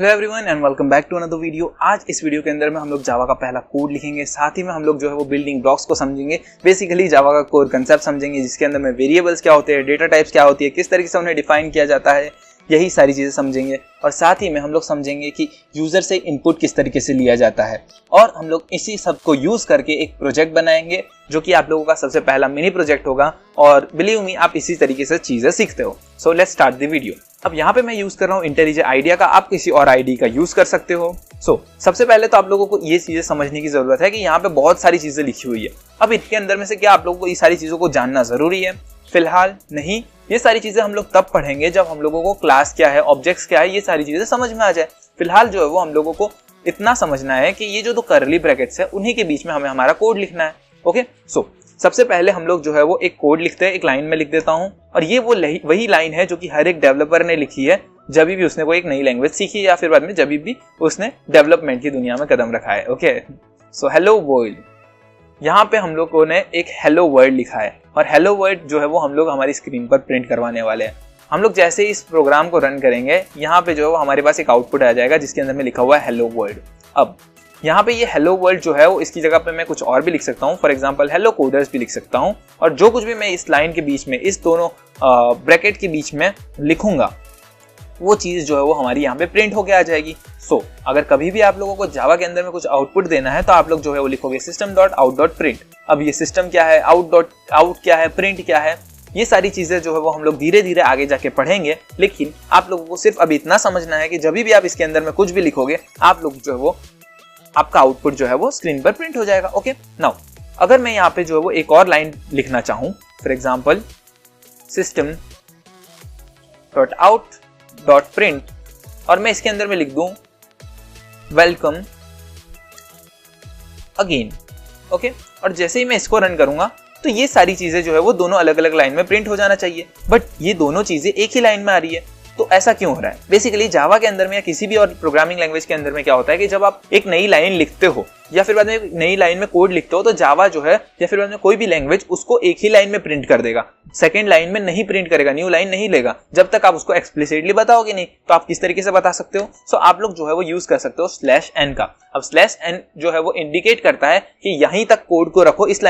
Hello everyone and welcome back to another video. आज इस video के अंदर में हम लोग जावा का पहला कोड लिखेंगे, साथ ही में हम लोग जो है वो बिल्डिंग ब्लॉक्स को समझेंगे। बेसिकली जावा का कोर कंसेप्ट समझेंगे, जिसके अंदर में वेरिएबल्स क्या होते हैं, डेटा टाइप्स क्या होती है, किस तरीके से उन्हें डिफाइन किया जाता है, यही सारी चीज़ें समझेंगे। और साथ ही में हम लोग समझेंगे कि यूज़र से इनपुट किस तरीके से लिया जाता है, और हम लोग इसी सब को यूज़ करके एक प्रोजेक्ट बनाएंगे जो कि आप लोगों का सबसे पहला मिनी प्रोजेक्ट होगा। और बिलीव मी, आप इसी तरीके से चीज़ें सीखते हो। So let's start the video. अब यहाँ पे मैं यूज़ कर रहा हूँ इंटेलिजेंट आइडिया का, आप किसी और आईडी का यूज़ कर सकते हो। सबसे पहले तो आप लोगों को ये चीज़ें समझने की ज़रूरत है कि यहाँ पे बहुत सारी चीज़ें लिखी हुई है। अब इनके अंदर में से क्या आप लोगों को ये सारी चीज़ों को जानना ज़रूरी है? फिलहाल नहीं। ये सारी चीज़ें हम लोग तब पढ़ेंगे जब हम लोगों को क्लास क्या है, ऑब्जेक्ट्स क्या है, ये सारी चीज़ें समझ में आ जाए। फिलहाल जो है वो हम लोगों को इतना समझना है कि ये जो दो कर्ली ब्रैकेट्स है उन्हीं के बीच में हमें हमारा कोड लिखना है। ओके, सबसे पहले हम लोग जो है वो एक कोड लिखते हैं। एक लाइन में लिख देता हूँ, और ये वो वही लाइन है जो कि हर एक डेवलपर ने लिखी है जब भी उसने कोई एक नई लैंग्वेज सीखी या फिर बाद में जब भी उसने डेवलपमेंट की दुनिया में कदम रखा है। Okay, hello world. यहाँ पे हम लोगों ने एक हेलो वर्ल्ड लिखा है, और हेलो वर्ल्ड जो है वो हम लोग हमारी स्क्रीन पर प्रिंट करवाने वाले हैं। हम लोग जैसे ही इस प्रोग्राम को रन करेंगे, यहाँ पे जो है वो हमारे पास एक आउटपुट आ जाएगा जिसके अंदर में लिखा हुआ है हेलो वर्ल्ड। अब यहाँ पे ये हेलो वर्ल्ड जो है वो इसकी जगह पे मैं कुछ और भी लिख सकता हूँ। फॉर एग्जांपल हेलो कोडर्स भी लिख सकता हूँ, और जो कुछ भी मैं इस लाइन के बीच में, इस दोनों ब्रैकेट के बीच में लिखूंगा, वो चीज़ जो है वो हमारी यहाँ पे प्रिंट होके आ जाएगी। अगर कभी भी आप लोगों को जावा के अंदर में कुछ आउटपुट देना है तो आप लोग जो है वो लिखोगे system.out.print। अब ये सिस्टम क्या है, आउट क्या है, प्रिंट क्या है, ये सारी चीज़ें जो है वो हम लोग धीरे धीरे आगे जाके पढ़ेंगे। लेकिन आप लोगों को सिर्फ अभी इतना समझना है कि जब भी आप इसके अंदर में कुछ भी लिखोगे, आप लोग जो है वो आपका आउटपुट जो है वो स्क्रीन पर प्रिंट हो जाएगा। ओके, नाउ अगर मैं यहाँ पे जो है वो एक और लाइन लिखना चाहूँ, फॉर एग्जाम्पल system.out.print, और मैं इसके अंदर में लिख दूं वेलकम अगेन। ओके, और जैसे ही मैं इसको रन करूंगा तो ये सारी चीजें जो है वो दोनों अलग अलग लाइन में प्रिंट हो जाना चाहिए, बट ये दोनों चीजें एक ही लाइन में आ रही है। तो ऐसा क्यों हो रहा है? बेसिकली जावा के अंदर में या किसी भी और प्रोग्रामिंग लैंग्वेज के अंदर में क्या होता है कि जब आप एक नई लाइन लिखते हो या फिर बाद में एक नई लाइन में कोड लिखते हो, तो जावा जो है या फिर बाद में कोई भी लैंग्वेज उसको एक ही लाइन में प्रिंट कर देगा, सेकंड लाइन में नहीं प्रिंट करेगा, न्यू लाइन नहीं लेगा जब तक आप उसको एक्सप्लिसिटली बताओगे नहीं। तो आप किस तरीके से बता सकते हो? आप लोग जो है वो यूज कर सकते हो /n का। अब /n जो है वो इंडिकेट करता है कि यहीं तक कोड को रखो, इस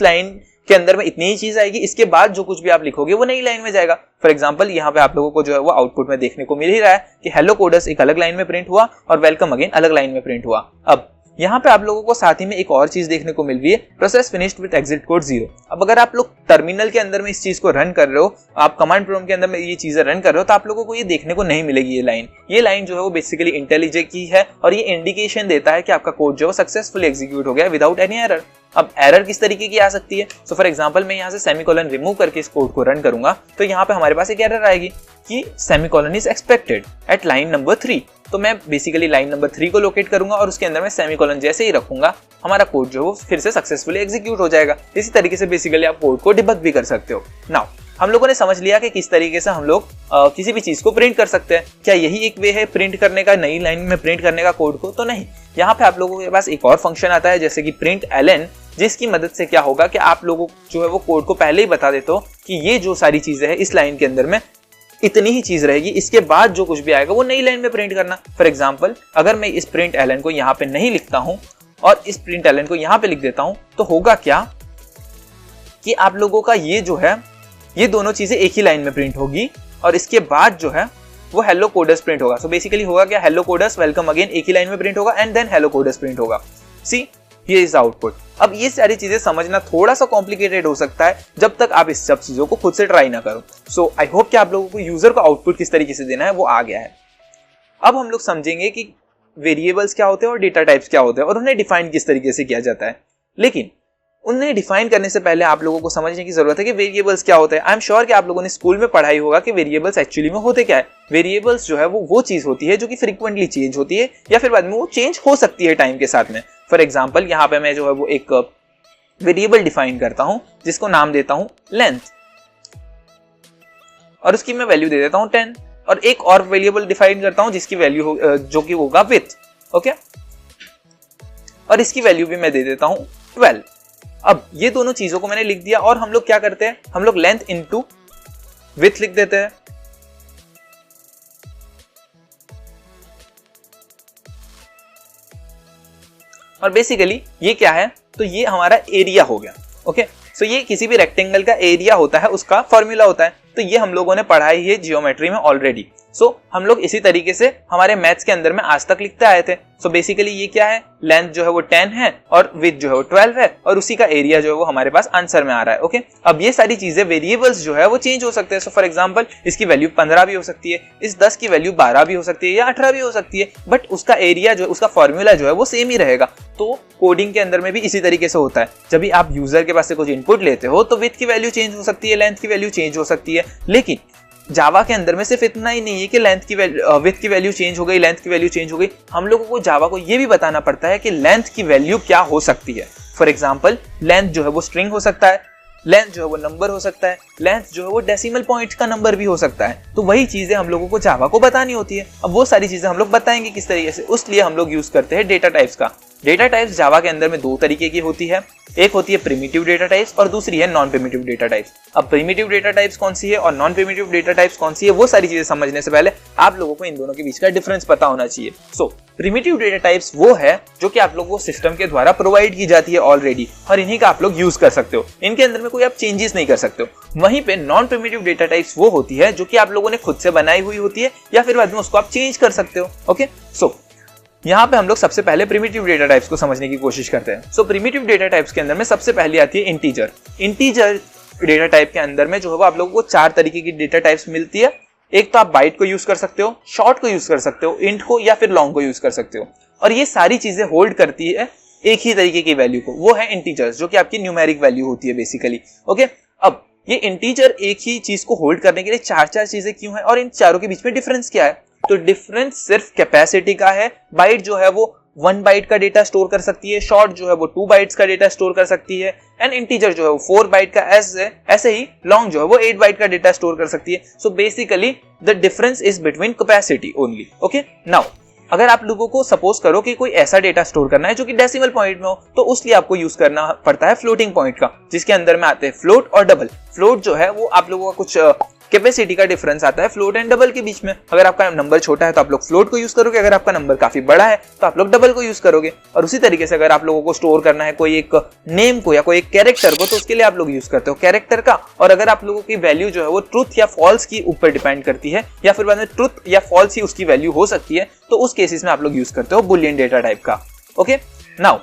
लाइन के अंदर में इतनी ही चीज आएगी, इसके बाद जो कुछ भी आप लिखोगे वो नई लाइन में जाएगा। फॉर एग्जांपल यहाँ पे आप लोगों को जो है वो आउटपुट में देखने को मिल ही रहा है कि हेलो कोडर्स एक अलग लाइन में प्रिंट हुआ और वेलकम अगेन अलग लाइन में प्रिंट हुआ। अब यहाँ पे आप लोगों को साथ ही में एक और चीज देखने को मिल रही है, process finished with exit code 0। अब अगर आप लोग टर्मिनल के अंदर में इस चीज को रन कर रहे हो, आप कमांड प्रॉम्प्ट के अंदर में ये चीजें रन कर रहे हो, तो आप लोगों को ये देखने को नहीं मिलेगी। ये लाइन जो है वो बेसिकली इंटेलिजेंट की है, और ये इंडिकेशन देता है कि आपका कोड जो है सक्सेसफुली एग्जीक्यूट हो गया विदाउट एनी एरर। अब एरर किस तरीके की आ सकती है? फॉर एग्जांपल मैं यहाँ से सेमीकोलन रिमूव करके इस कोड को रन करूंगा, तो यहाँ पे हमारे पास एक एरर आएगी कि semicolon is expected at line number 3। तो मैं बेसिकली लाइन नंबर 3 को लोकेट करूंगा और उसके अंदर में सेमीकोलन जैसे ही रखूंगा, हमारा कोड जो है वो फिर से सक्सेसफुली एग्जीक्यूट हो जाएगा। इसी तरीके से बेसिकली आप कोड को डिबग भी कर सकते हो। नाउ हम लोगों ने समझ लिया कि किस तरीके से हम लोग किसी भी चीज को प्रिंट कर सकते हैं। क्या यही एक वे है प्रिंट करने का, नई लाइन में प्रिंट करने का कोड को? तो नहीं, यहाँ पे आप लोगों के पास एक और फंक्शन आता है जैसे कि println, जिसकी मदद से क्या होगा कि आप लोगों जो है वो कोड को पहले ही बता देते हो कि ये जो सारी चीजें हैं इस लाइन के अंदर में इतनी ही चीज रहेगी, इसके बाद जो कुछ भी आएगा वो नई लाइन में प्रिंट करना। फॉर एग्जाम्पल अगर मैं इस println को यहाँ पे नहीं लिखता हूँ और इस println को यहाँ पे लिख देता हूँ, तो होगा क्या कि आप लोगों का ये जो है ये दोनों चीजें एक ही लाइन में प्रिंट होगी, और इसके बाद जो है वो हेलो कोडर्स प्रिंट होगा। सो बेसिकली होगा क्या, हेलो कोडर्स वेलकम अगेन एक ही लाइन में प्रिंट होगा, and then hello coders print होगा। सी, ये इज आउटपुट। अब ये सारी चीजें समझना थोड़ा सा कॉम्प्लिकेटेड हो सकता है जब तक आप इस सब चीजों को खुद से ट्राई ना करो। आई होप कि आप लोगों को यूजर को आउटपुट किस तरीके से देना है वो आ गया है। अब हम लोग समझेंगे कि वेरिएबल्स क्या होते हैं और डेटा टाइप्स क्या होते हैं, और उन्हें डिफाइन किस तरीके से किया जाता है। लेकिन उन्हें डिफाइन करने से पहले आप लोगों को समझने की जरूरत है कि वेरिएबल्स क्या होते हैं। आई एम श्योर कि आप लोगों ने स्कूल में पढ़ाई होगा कि वेरिएबल्स एक्चुअली में होते क्या है। वेरिएबल्स जो है वो चीज होती है जो कि फ्रीक्वेंटली चेंज होती है या फिर बाद में वो चेंज हो सकती है टाइम के साथ में। फॉर एग्जाम्पल यहाँ पे मैं जो है वो एक वेरिएबल डिफाइन करता हूँ जिसको नाम देता हूँ लेंथ, और उसकी मैं वैल्यू दे देता हूँ 10, और एक और वेरिएबल डिफाइन करता हूँ जिसकी वैल्यू जो कि होगा विड्थ। ओके, और इसकी वैल्यू भी मैं दे देता हूँ 12। अब ये दोनों चीजों को मैंने लिख दिया, और हम लोग क्या करते हैं, हम लोग लेंथ इनटू विड्थ लिख देते हैं। और बेसिकली ये क्या है, तो ये हमारा एरिया हो गया। ओके, सो ये किसी भी रेक्टेंगल का एरिया होता है, उसका फॉर्मूला होता है। तो ये हम लोगों ने पढ़ा ही है जियोमेट्री में ऑलरेडी। सो हम लोग इसी तरीके से हमारे मैथ्स के अंदर में आज तक लिखते आए थे। सो बेसिकली ये क्या है, लेंथ जो है वो 10 है और विड्थ जो है वो 12 है और उसी का एरिया जो है वो हमारे पास आंसर में आ रहा है। ओके, अब ये सारी चीजें वेरिएबल्स जो है वो चेंज हो सकते हैं। सो फॉर एग्जांपल इसकी वैल्यू 15 भी हो सकती है, इस 10 की वैल्यू 12 भी हो सकती है या 18 भी हो सकती है, बट उसका एरिया जो है, उसका फॉर्मूला जो है वो सेम ही रहेगा। तो कोडिंग के अंदर में भी इसी तरीके से होता है। जब भी आप यूजर के पास से कुछ इनपुट लेते हो तो विड्थ की वैल्यू चेंज हो सकती है, लेंथ की वैल्यू चेंज हो सकती है, लेकिन जावा के अंदर में सिर्फ इतना ही नहीं है कि लेंथ की विड्थ की वैल्यू चेंज हो गई, लेंथ की वैल्यू चेंज हो गई। हम लोगों को जावा को ये भी बताना पड़ता है कि लेंथ की वैल्यू क्या हो सकती है। फॉर एग्जांपल लेंथ जो है वो स्ट्रिंग हो सकता है, लेंथ जो है वो नंबर हो सकता है, लेंथ जो है वो डेसिमल पॉइंट का नंबर भी हो सकता है। तो वही चीजें हम लोगों को जावा को बतानी होती है। अब वो सारी चीजें हम लोग बताएंगे किस तरीके से, उसलिए हम लोग यूज करते हैं डेटा टाइप्स का। डेटा टाइप्स जावा के अंदर में दो तरीके की होती है, एक होती है प्रिमिटिव डेटा टाइप्स और दूसरी है नॉन प्रिमिटिव डेटा टाइप्स। अब प्रिमिटिव डेटा टाइप्स कौन सी है और नॉन प्रिमिटिव डेटा टाइप्स कौन सी है, वो सारी चीजें समझने से पहले आप लोगों को इन दोनों के बीच का डिफरेंस पता होना चाहिए। सो प्रिमिटिव डेटा टाइप्स वो है जो कि आप लोगों को सिस्टम के द्वारा प्रोवाइड की जाती है ऑलरेडी और इन्हीं का आप लोग यूज कर सकते हो, इनके अंदर में कोई आप चेंजेस नहीं कर सकते हो। वहीं पे नॉन प्रिमिटिव डेटा टाइप्स वो होती है जो कि आप लोगों ने खुद से बनाई हुई होती है या फिर बाद में उसको आप चेंज कर सकते हो। ओके, सो यहाँ पे हम लोग सबसे पहले प्रिमिटिव डेटा टाइप्स को समझने की कोशिश करते हैं। सो प्रिमिटिव डेटा टाइप्स के अंदर में सबसे पहले आती है इंटीजर। इंटीजर डेटा टाइप के अंदर में जो है वो आप लोगों को 4 तरीके की डेटा टाइप्स मिलती है। एक तो आप बाइट को यूज कर सकते हो, शॉर्ट को यूज कर सकते हो, इंट को या फिर लॉन्ग को यूज कर सकते हो, और ये सारी चीजें होल्ड करती है एक ही तरीके की वैल्यू को, वो है इंटीजर्स, जो कि आपकी न्यूमेरिक वैल्यू होती है बेसिकली। ओके, अब ये इंटीजर एक ही चीज को होल्ड करने के लिए 4 चीजें क्यों है और इन चारों के बीच में डिफरेंस क्या है? तो डिफरेंस सिर्फ कैपेसिटी का है। बाइट जो है वो 1 बाइट का डेटा स्टोर कर सकती है, शॉर्ट जो है वो 2 बाइट्स का डेटा स्टोर कर सकती है, एंड इंटीजर जो है वो 4 बाइट का, ऐसे ही लॉन्ग जो है वो 8 बाइट का डेटा स्टोर कर सकती है। So basically the difference is between capacity only. Okay, now अगर आप लोगों को सपोज करो कि कोई ऐसा डेटा स्टोर करना है जो कि डेसिमल पॉइंट में हो, तो उसलिए आपको यूज करना पड़ता है फ्लोटिंग पॉइंट का, जिसके अंदर में आते हैं फ्लोट और डबल। फ्लोट जो है वो आप लोगों का कुछ कैपेसिटी का डिफरेंस आता है फ्लोट एंड डबल के बीच में। अगर आपका नंबर छोटा है तो आप लोग फ्लोट को यूज करोगे, अगर आपका नंबर काफी बड़ा है तो आप लोग डबल को यूज करोगे। और उसी तरीके से अगर आप लोगों को स्टोर करना है कोई एक नेम को या कोई एक कैरेक्टर को, तो उसके लिए आप लोग यूज करते हो कैरेक्टर का। और अगर आप लोगों की वैल्यू जो है वो ट्रुथ या फॉल्स की ऊपर डिपेंड करती है या फिर बाद में ट्रुथ या फॉल्स ही उसकी वैल्यू हो सकती है, तो उस केसेस में आप लोग यूज करते हो बुलियन डेटा टाइप का। ओके, नाउ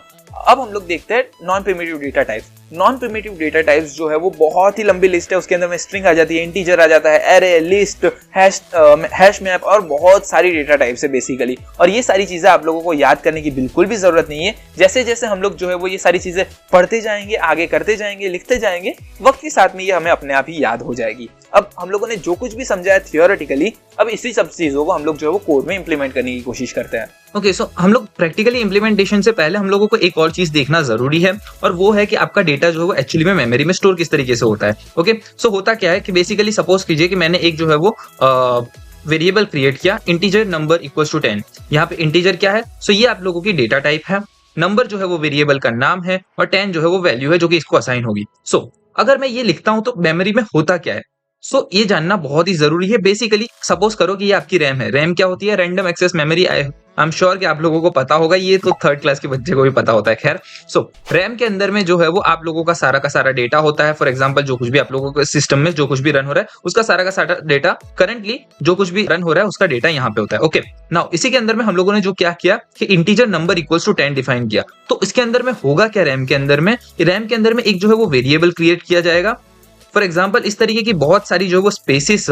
अब हम लोग देखते हैं non primitive data types. Non primitive data types जो है वो बहुत ही लंबी लिस्ट है, उसके अंदर में स्ट्रिंग आ जाती है, इंटीजर आ जाता है, एरे, लिस्ट, हैश मैप और बहुत सारी डेटा टाइप्स है बेसिकली। और ये सारी चीजें आप लोगों को याद करने की बिल्कुल भी जरूरत नहीं है। जैसे जैसे हम लोग जो है वो ये सारी चीजें पढ़ते जाएंगे, आगे करते जाएंगे, लिखते जाएंगे, वक्त के साथ में ये हमें अपने आप ही याद हो जाएगी। अब हम लोगों ने जो कुछ भी समझाया थियोरेटिकली, अब इसी सब चीजों को हम लोग जो है वो कोड में इंप्लीमेंट करने की कोशिश करते हैं। ओके, सो हम लोग प्रैक्टिकली इंप्लीमेंटेशन से पहले हम लोगों को एक और चीज देखना जरूरी है, और वो है कि आपका डेटा जो है वो एक्चुअली में मेमोरी में स्टोर किस तरीके से होता है। ओके, सो होता क्या है कि बेसिकली सपोज कीजिए कि मैंने एक जो है वो वेरिएबल क्रिएट किया, इंटीजर नंबर इक्वल्स टू 10। यहाँ पे इंटीजर क्या है? सो ये आप लोगों की डेटा टाइप है, नंबर जो है वो वेरिएबल का नाम है और 10 जो है वो वैल्यू है जो कि इसको असाइन होगी। सो अगर मैं ये लिखता हूं तो मेमोरी में होता क्या है? सो ये जानना बहुत ही जरूरी है। बेसिकली सपोज करो कि ये आपकी रैम है। रैम क्या होती है? Random access memory. I am sure कि आप लोगों को पता होगा, ये तो 3rd क्लास के बच्चे को भी पता होता है। खैर, सो रैम के अंदर में जो है वो आप लोगों का सारा डेटा होता है। फॉर एग्जांपल जो कुछ भी आप लोगों के सिस्टम में जो कुछ भी रन हो रहा है, उसका सारा डेटा, करंटली जो कुछ भी रन हो रहा है उसका डेटा यहाँ पे होता है। ओके, नाउ इसी के अंदर में हम लोगों ने जो क्या किया कि integer number equals to 10 define किया। तो इसके अंदर में होगा क्या? रैम के अंदर में एक जो है वो वेरिएबल क्रिएट किया जाएगा। फॉर एग्जाम्पल इस तरीके की बहुत सारी जो है वो स्पेसिस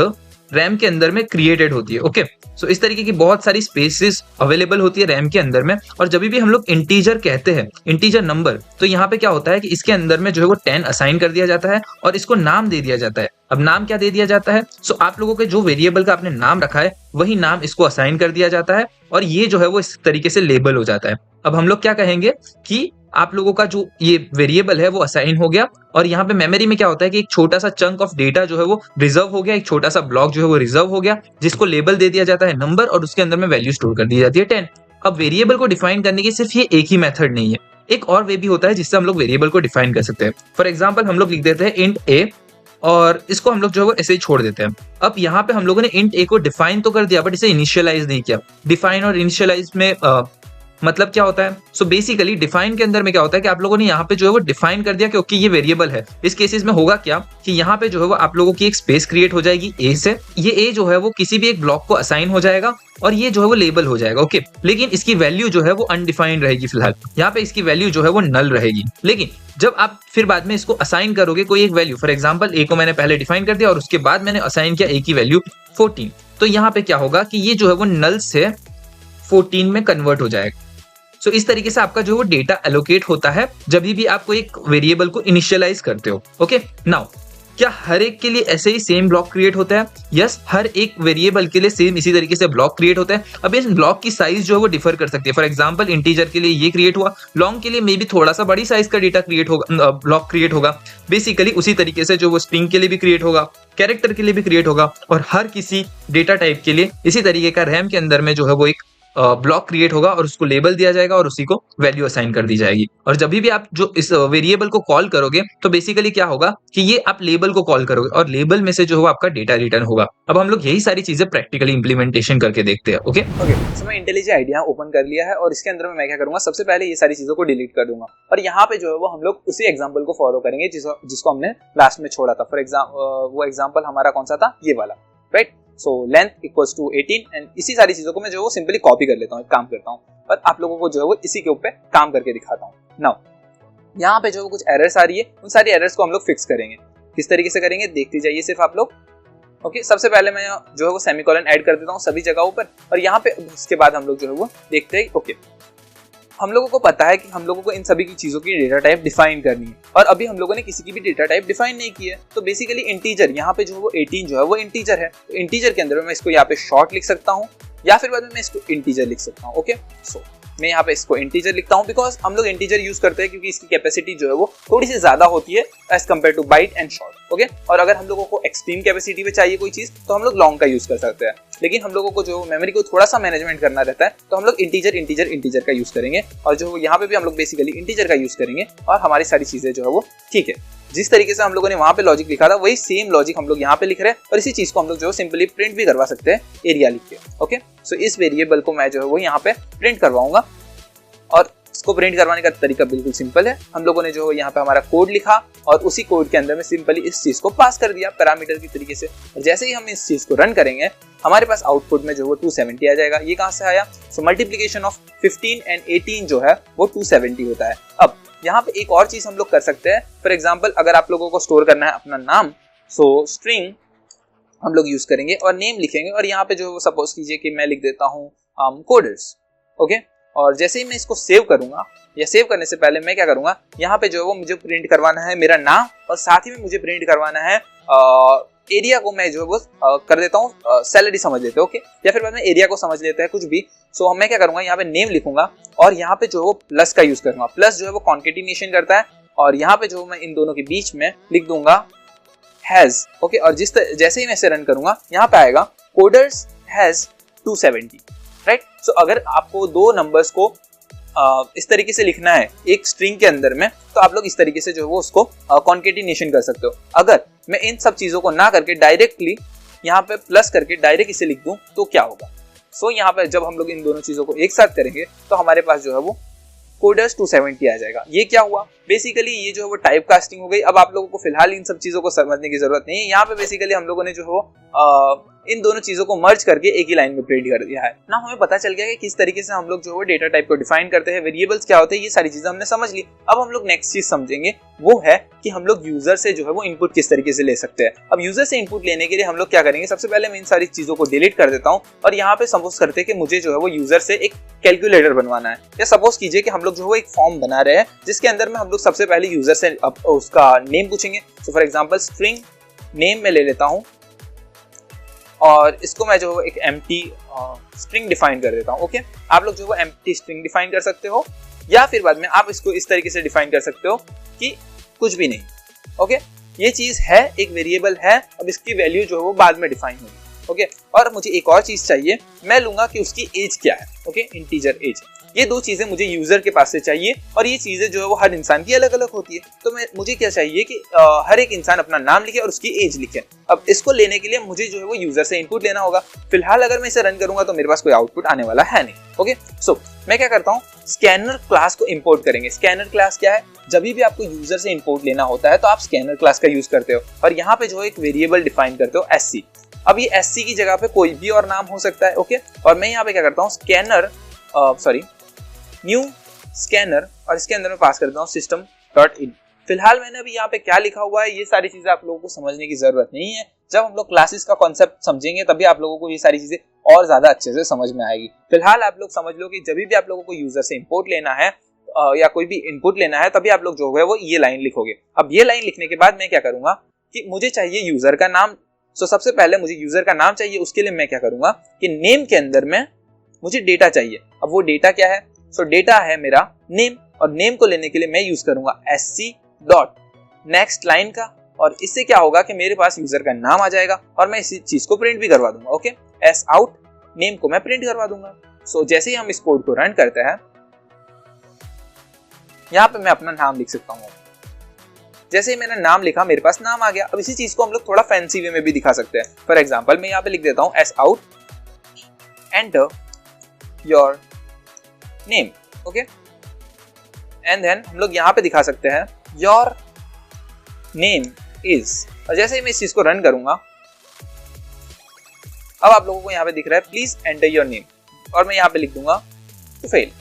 रैम के अंदर में क्रिएटेड होती है। ओके, सो इस तरीके की बहुत सारी स्पेसिस अवेलेबल होती है रैम के अंदर में। और जब भी हम लोग इंटीजर कहते हैं, इंटीजर नंबर, तो यहाँ पे क्या होता है कि इसके अंदर में जो है वो 10 असाइन कर दिया जाता है और इसको नाम दे दिया जाता है। अब नाम क्या दे दिया जाता है? सो आप लोगों के जो वेरिएबल का आपने नाम रखा है वही नाम इसको असाइन कर दिया जाता है और ये जो है वो इस तरीके से लेबल हो जाता है। अब हम लोग क्या कहेंगे कि आप लोगों का जो ये वेरिएबल है वो असाइन हो गया, और यहाँ पे मेमोरी में क्या होता है कि एक छोटा सा चंक ऑफ डेटा जो है वो रिजर्व हो गया, एक छोटा सा ब्लॉक जो है वो रिजर्व हो गया, जिसको लेबल दे दिया जाता है नंबर और उसके अंदर में वैल्यू स्टोर कर दी जाती है 10। अब वेरिएबल को डिफाइन करने की सिर्फ ये एक ही मेथड नहीं है, एक और वे भी होता है जिससे हम लोग वेरिएबल को डिफाइन कर सकते हैं। फॉर एग्जाम्पल हम लोग लिख देते हैं इंट ए और इसको हम लोग जो है वो ऐसे ही छोड़ देते हैं। अब यहाँ पे हम लोगों ने इंट ए को डिफाइन तो कर दिया बट इसे इनिशियलाइज नहीं किया। डिफाइन और इनिशियलाइज में मतलब क्या होता है? सो बेसिकली डिफाइन के अंदर में क्या होता है कि आप लोगों ने यहाँ पे जो है वो डिफाइन कर दिया कि ओके ये वेरिएबल है। इस केसेस में होगा क्या कि यहाँ पे जो है वो आप लोगों की एक स्पेस क्रिएट हो जाएगी ए से। ये ए जो है वो किसी भी एक ब्लॉक को असाइन हो जाएगा और ये जो है वो लेबल हो जाएगा। ओके, लेकिन इसकी वैल्यू जो है वो अनडिफाइंड रहेगी। फिलहाल यहाँ पे इसकी वैल्यू जो है वो नल रहेगी। लेकिन जब आप फिर बाद में इसको असाइन करोगे कोई एक वैल्यू, फॉर एग्जांपल ए को मैंने पहले डिफाइन कर दिया और उसके बाद मैंने असाइन किया ए की वैल्यू 14, तो यहाँ पे क्या होगा कि ये जो है वो नल से 14 में कन्वर्ट हो जाएगा। सो इस तरीके से आपका जो वो डेटा एलोकेट होता है जब भी आप कोई एक वेरिएबल को इनिशियलाइज करते हो। ओके, नाउ क्या हर एक के लिए ऐसे ही सेम ब्लॉक क्रिएट होता है? यस, हर एक वेरिएबल के लिए सेम इसी तरीके से ब्लॉक क्रिएट होता है। अब इस ब्लॉक की साइज जो है वो डिफर कर सकती है। फॉर एग्जांपल इंटीजर के लिए ये क्रिएट हुआ, लॉन्ग के लिए मे बी थोड़ा सा बड़ी साइज का डेटा क्रिएट होगा, ब्लॉक क्रिएट होगा। बेसिकली उसी तरीके से जो वो स्ट्रिंग के लिए भी क्रिएट होगा, कैरेक्टर के लिए भी क्रिएट होगा और हर किसी डेटा टाइप के लिए इसी तरीके का रैम के अंदर में जो है वो एक ब्लॉक क्रिएट होगा और उसको लेबल दिया जाएगा और उसी को वैल्यू असाइन कर दी जाएगी। और जब भी आप जो इस वेरिएबल को कॉल करोगे तो बेसिकली क्या होगा कि ये आप लेबल को कॉल करोगे और लेबल में से जो है आपका डेटा रिटर्न होगा। अब हम लोग यही सारी चीजें प्रैक्टिकली इंप्लीमेंटेशन करके देखते हैं। ओके, सो मैं इंटेलिजेंट आइडिया ओपन कर लिया है और इसके अंदर में मैं क्या करूंगा, सबसे पहले ये सारी चीजों को डिलीट कर दूंगा और यहाँ पे जो है वो हम लोग उसी एग्जांपल को फॉलो करेंगे जिसको हमने लास्ट में छोड़ा था। फॉर एग्जांपल वो एग्जांपल हमारा कौन सा था, ये वाला, right. So length equals to 18 and इसी सारी चीजों को मैं जो है वो सिंपली कॉपी कर लेता हूँ, काम करता हूँ और आप लोगों को जो है वो इसी के ऊपर काम करके दिखाता हूँ। नाउ यहाँ पे जो है वो कुछ एरर्स आ रही है, उन सारी एरर्स को हम लोग फिक्स करेंगे। किस तरीके से करेंगे देखते जाइए सिर्फ आप लोग। ओके, सबसे पहले मैं जो है वो सेमीकोलन ऐड कर देता हूँ सभी जगहों पर और यहाँ पे उसके बाद हम लोग जो है वो देखते हैं। ओके, हम लोगों को पता है कि हम लोगों को इन सभी की चीजों की डेटा टाइप डिफाइन करनी है और अभी हम लोगों ने किसी की भी डेटा टाइप डिफाइन नहीं की है। तो बेसिकली इंटीजर यहाँ पे जो है वो 18 जो है वो इंटीजर है। तो इंटीजर के अंदर मैं इसको यहाँ पे शॉर्ट लिख सकता हूँ या फिर बाद में मैं इसको इंटीजर लिख सकता हूँ। ओके, सो मैं यहाँ पे इसको इंटीजर लिखता हूँ बिकॉज हम लोग इंटीजर यूज करते हैं क्योंकि इसकी कैपेसिटी जो है वो थोड़ी सी ज्यादा होती है as compare to byte and short. Okay, और अगर हम लोगों को एक्सट्रीम कैपेसिटी पे चाहिए कोई चीज तो हम लोग लॉन्ग का यूज कर सकते हैं, लेकिन हम लोगों को जो मेमोरी को थोड़ा सा मैनेजमेंट करना रहता है तो हम लोग इंटीजर का यूज करेंगे और जो यहाँ पे भी हम लोग बेसिकली इंटीजर का यूज करेंगे और हमारी सारी चीजें जो है वो ठीक है। जिस तरीके से हम लोगों ने वहां पे लॉजिक लिखा था वही सेम लॉजिक हम लोग यहाँ पे लिख रहे हैं और इसी चीज को हम लोग जो सिंपली प्रिंट भी करवा सकते हैं एरिया लिख के। ओके, सो इस वेरिएबल को मैं जो है वो यहाँ पे प्रिंट करवाऊंगा और इसको प्रिंट करवाने का तरीका बिल्कुल सिंपल है। हम लोगों ने जो यहाँ पे हमारा कोड लिखा और उसी कोड के अंदर में सिंपली इस चीज को पास कर दिया पैरामीटर की तरीके से और जैसे ही हम इस चीज को रन करेंगे हमारे पास आउटपुट में जो वो 270 आ जाएगा। ये कहाँ से आया? सो मल्टीप्लीकेशन ऑफ 15 एंड 18 जो है वो 270 होता है। अब यहाँ पे एक और चीज हम लोग कर सकते हैं। फॉर एग्जाम्पल अगर आप लोगों को स्टोर करना है अपना नाम, सो स्ट्रिंग हम लोग यूज करेंगे और नेम लिखेंगे और यहाँ पे जो वो सपोज कीजिए कि मैं लिख देता हूँ कोडर्स। ओके, और जैसे ही मैं इसको सेव करूंगा या सेव करने से पहले मैं क्या करूंगा, यहाँ पे जो है वो मुझे प्रिंट करवाना है मेरा नाम और साथ ही में मुझे प्रिंट करवाना है एरिया को मैं जो है वो कर देता हूँ सैलरी समझ लेते हैं। ओके, या फिर बाद में एरिया को समझ लेते हैं कुछ भी। सो मैं क्या करूंगा, यहाँ पे नेम लिखूंगा और यहाँ पे जो है वो प्लस का यूज करूंगा। प्लस जो है वो कॉन्केटिनेशन करता है और यहाँ पे जो मैं इन दोनों के बीच में लिख दूंगा हैज। ओके, और जैसे ही मैं इसे रन करूंगा यहाँ पे आएगा कोडर्स हैज 270, राइट। सो अगर आपको दो नंबर्स को इस तरीके से लिखना है एक स्ट्रिंग के अंदर में तो आप लोग इस तरीके से जो है वो उसको कॉन्केटिनेशन कर सकते हो। अगर मैं इन सब चीजों को ना करके डायरेक्टली यहाँ पे प्लस करके डायरेक्ट इसे लिख दूं तो क्या होगा? सो यहाँ पे जब हम लोग इन दोनों चीजों को एक साथ करेंगे तो हमारे पास जो है वो कोडर्स 270 आ जाएगा। ये क्या हुआ? बेसिकली ये जो है वो टाइप कास्टिंग हो गई। अब आप लोगों को फिलहाल इन सब चीजों को समझने की जरूरत नहीं है। यहाँ पे बेसिकली हम लोगों ने जो है इन दोनों चीजों को मर्ज करके एक ही लाइन में प्रिंट कर दिया है ना। हमें पता चल गया कि किस तरीके से हम लोग जो है डेटा टाइप को डिफाइन करते हैं, वेरिएबल्स क्या होते हैं, ये सारी चीजें हमने समझ ली। अब हम लोग नेक्स्ट चीज समझेंगे, वो है कि हम लोग यूजर से जो है वो इनपुट किस तरीके से ले सकते हैं। अब यूजर से इनपुट लेने के लिए हम लोग क्या करेंगे, सबसे पहले मैं इन सारी चीजों को डिलीट कर देता हूँ और यहाँ पे सपोज करते हैं कि मुझे जो है वो यूजर से एक कैलकुलेटर बनवाना है, या सपोज कीजिए कि हम लोग जो है एक फॉर्म बना रहे हैं जिसके अंदर में हम लोग सबसे पहले यूजर से उसका नेम पूछेंगे। So for example string name में ले लेता हूँ और इसको मैं जो है एक एम्प्टी स्ट्रिंग डिफाइन कर देता हूँ। ओके, आप लोग जो है एम्प्टी स्ट्रिंग डिफाइन कर सकते हो या फिर बाद में आप इसको इस तरीके से डिफाइन कर सकते हो कि कुछ भी नहीं। ओके, ये चीज है एक वेरिएबल है, अब इसकी वैल्यू जो है वो बाद में डिफाइन होगी। ओके, और मुझे एक और चीज चाहिए, मैं लूंगा कि उसकी एज क्या है। Okay, integer age. ये दो चीजें मुझे यूजर के पास से चाहिए और ये चीजें जो है वो हर इंसान की अलग अलग होती है। तो मुझे क्या चाहिए कि हर एक इंसान अपना नाम लिखे और उसकी एज लिखे। अब इसको लेने के लिए मुझे जो है वो यूजर से इनपुट लेना होगा। फिलहाल अगर मैं इसे रन करूंगा तो मेरे पास कोई आउटपुट आने वाला है नहीं। ओके, सो मैं क्या करता हूँ, स्कैनर क्लास को इंपोर्ट करेंगे। स्कैनर क्लास क्या है? जब भी आपको यूजर से इंपोर्ट लेना होता है तो आप स्कैनर क्लास का यूज करते हो और यहाँ पे जो एक वेरिएबल डिफाइन करते हो SC। अब ये SC की जगह पे कोई भी और नाम हो सकता है, ओके। और मैं यहाँ पे क्या करता हूँ, स्कैनर न्यू स्कैनर, और इसके अंदर मैं पास करता हूँ system.in। फिलहाल मैंने अभी यहाँ पे क्या लिखा हुआ है ये सारी चीजें आप लोगों को समझने की जरूरत नहीं है। जब हम लोग क्लासेस का कॉन्सेप्ट समझेंगे तभी आप लोगों को ये सारी चीजें और ज्यादा अच्छे से समझ में आएगी। फिलहाल आप लोग समझ लो कि जब भी आप लोगों को यूजर से इंपोर्ट लेना है या कोई भी इनपुट लेना है तभी आप लोग जो है वो ये लाइन लिखोगे। अब ये लाइन लिखने के बाद मैं क्या करूंगा कि मुझे चाहिए यूजर का नाम। सो सबसे पहले मुझे यूजर का नाम चाहिए, उसके लिए मैं क्या करूंगा कि नेम के अंदर में मुझे डेटा चाहिए। अब वो डेटा क्या है? सो डेटा है मेरा नेम, और नेम को लेने के लिए मैं यूज करूंगा SC डॉट नेक्स्ट लाइन का, और इससे क्या होगा कि मेरे पास यूजर का नाम आ जाएगा और मैं इसी चीज को प्रिंट भी करवा दूंगा, ओके। S आउट नेम को मैं प्रिंट करवा दूंगा। सो जैसे ही हम इस कोड को रन करते हैं, यहाँ पे मैं अपना नाम लिख सकता हूँ। जैसे ही मैंने नाम लिखा मेरे पास नाम आ गया। अब इसी चीज को हम लोग थोड़ा फैंसी वे में भी दिखा सकते हैं। फॉर एग्जाम्पल मैं यहाँ पे लिख देता हूँ S out enter your name, okay. And then हम लोग यहाँ पे दिखा सकते हैं योर नेम इज, और जैसे ही मैं इस चीज को रन करूंगा अब आप लोगों को यहाँ पे दिख रहा है प्लीज एंटर योर नेम, और मैं यहाँ पे लिख दूंगा टू फेल,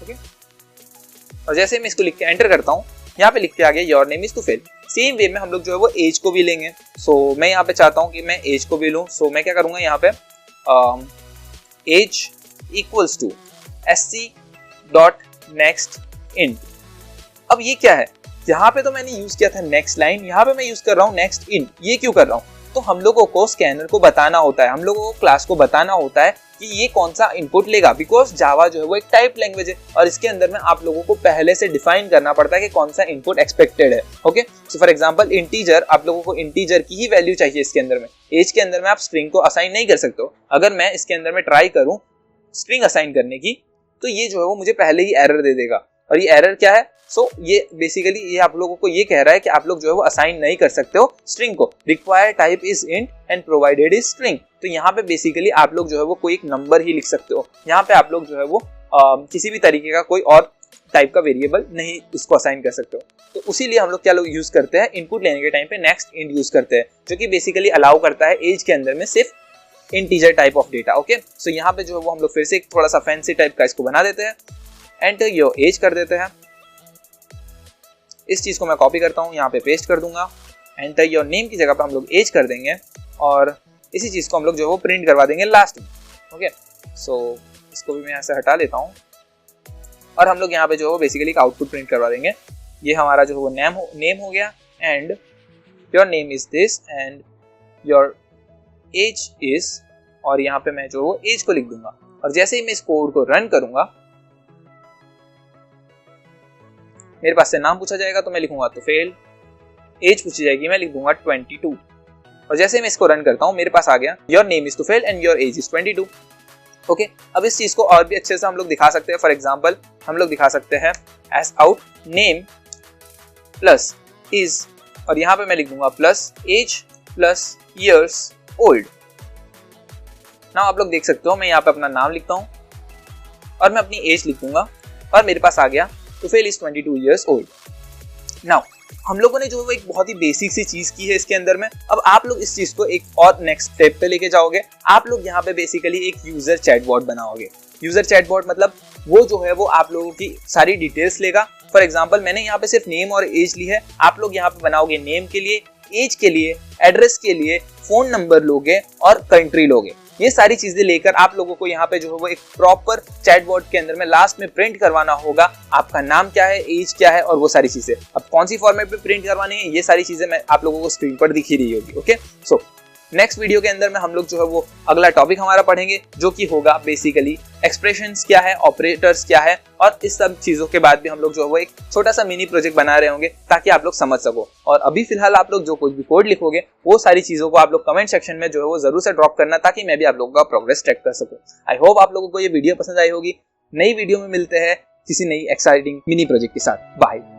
ओके। और जैसे मैं इसको लिख के एंटर करता हूँ यहाँ पे लिख के आ गया your name is Tufail. Same way में हम लोग जो है वो एज को भी लेंगे। सो मैं यहाँ पे चाहता हूँ कि मैं एज को भी लूँ। सो मैं क्या करूंगा यहाँ पे age equals to SC dot next int. अब ये क्या है? यहाँ पे तो मैंने यूज किया था नेक्स्ट लाइन, यहाँ पे मैं यूज कर रहा हूँ नेक्स्ट इंट। ये क्यों कर रहा हूँ? तो हम लोगों को स्कैनर को बताना होता है, हम लोगों को क्लास को बताना होता है कि ये कौन सा इनपुट लेगा, बिकॉज जावा जो है वो एक टाइप लैंग्वेज है और इसके अंदर में आप लोगों को पहले से डिफाइन करना पड़ता है कि कौन सा इनपुट एक्सपेक्टेड है, okay. So for example integer, आप लोगों को इंटीजर की ही वैल्यू चाहिए इसके अंदर में। एज के अंदर में आप स्ट्रिंग को असाइन नहीं कर सकते हो। अगर मैं इसके अंदर में ट्राई करूं स्ट्रिंग असाइन करने की तो ये जो है वो मुझे पहले ही एरर दे देगा, और ये एरर क्या है? सो ये बेसिकली ये आप लोगों को ये कह रहा है कि आप लोग जो है वो असाइन नहीं कर सकते हो स्ट्रिंग को। Required type is int and provided is string. तो यहाँ पे बेसिकली आप लोग जो है वो कोई एक नंबर ही लिख सकते हो। यहाँ पे आप लोग जो है वो किसी भी तरीके का कोई और टाइप का वेरिएबल नहीं उसको असाइन कर सकते हो। तो उसी लिए हम लोग क्या लोग यूज करते हैं, इनपुट लेने के टाइम पे नेक्स्ट इंट यूज करते हैं, जो कि बेसिकली अलाउ करता है एज के अंदर में सिर्फ integer type of data, okay. So यहाँ पे जो है वो हम लोग फिर से एक थोड़ा सा फैंसी टाइप का इसको बना देते हैं, एंटर योर एज कर देते हैं। इस चीज को मैं कॉपी करता हूँ, यहाँ पे पेस्ट कर दूंगा। एंटर योर नेम की जगह पे हम लोग एज कर देंगे और इसी चीज को हम लोग जो है वो प्रिंट करवा देंगे लास्ट में, ओके। सो इसको भी मैं यहाँ से हटा लेता हूँ और हम लोग यहाँ पे जो है वो बेसिकली आउटपुट प्रिंट करवा देंगे। ये हमारा जो है वो नेम हो गया, and your name is this and your age is, और यहाँ पे मैं जो वो एज को लिख दूंगा। और जैसे ही मैं इस कोड को रन करूंगा मेरे पास से नाम पूछा जाएगा तो मैं लिखूंगा तो फेल। एज पूछी जाएगी, मैं लिख दूंगा 22। और जैसे मैं इसको रन करता हूं मेरे पास आ गया your name is Tufail and your age is 22, okay. अब इस चीज को और भी अच्छे से हम लोग दिखा सकते हैं। फॉर एग्जांपल हम लोग दिखा सकते हैं S out name plus is, और यहाँ पे मैं लिख दूंगा plus age plus years old. Now आप लोग देख सकते हो मैं यहाँ पे अपना नाम लिखता हूँ और मैं अपनी एज लिख दूंगा और मेरे पास आ गया Tufail is 22 years old। Now हम लोगों ने जो वो एक बहुत ही बेसिक सी चीज की है इसके अंदर में। अब आप लोग इस चीज को एक और नेक्स्ट स्टेप पे लेके जाओगे। आप लोग यहाँ पे बेसिकली एक यूजर चैटबॉट बनाओगे। यूजर चैटबॉट मतलब वो जो है वो आप लोगों की सारी डिटेल्स लेगा। फॉर एग्जांपल मैंने यहाँ पे सिर्फ नेम और एज ली है, आप लोग यहाँ पे बनाओगे नेम के लिए, एज के लिए, एड्रेस के लिए, फोन नंबर लोगे और कंट्री लोगे। ये सारी चीजें लेकर आप लोगों को यहाँ पे जो है वो एक प्रॉपर चैटबॉट के अंदर में लास्ट में प्रिंट करवाना होगा आपका नाम क्या है, एज क्या है और वो सारी चीजें। अब कौन सी फॉर्मेट पे प्रिंट करवानी है ये सारी चीजें मैं आप लोगों को स्क्रीन पर दिख ही रही होगी, ओके। सो नेक्स्ट वीडियो के अंदर में हम लोग जो है वो अगला टॉपिक हमारा पढ़ेंगे जो कि होगा बेसिकली एक्सप्रेशंस क्या है, ऑपरेटर्स क्या है, और इस सब चीजों के बाद भी हम लोग जो है वो एक छोटा सा मिनी प्रोजेक्ट बना रहे होंगे ताकि आप लोग समझ सको। और अभी फिलहाल आप लोग जो कुछ भी कोड लिखोगे वो सारी चीजों को आप लोग कमेंट सेक्शन में जो है वो जरूर से ड्रॉप करना ताकि मैं भी आप लोगों का प्रोग्रेस ट्रैक कर सकूं। आई होप आप लोगों को ये वीडियो पसंद आई होगी। नई वीडियो में मिलते हैं किसी नई एक्साइटिंग मिनी प्रोजेक्ट के साथ। बाय।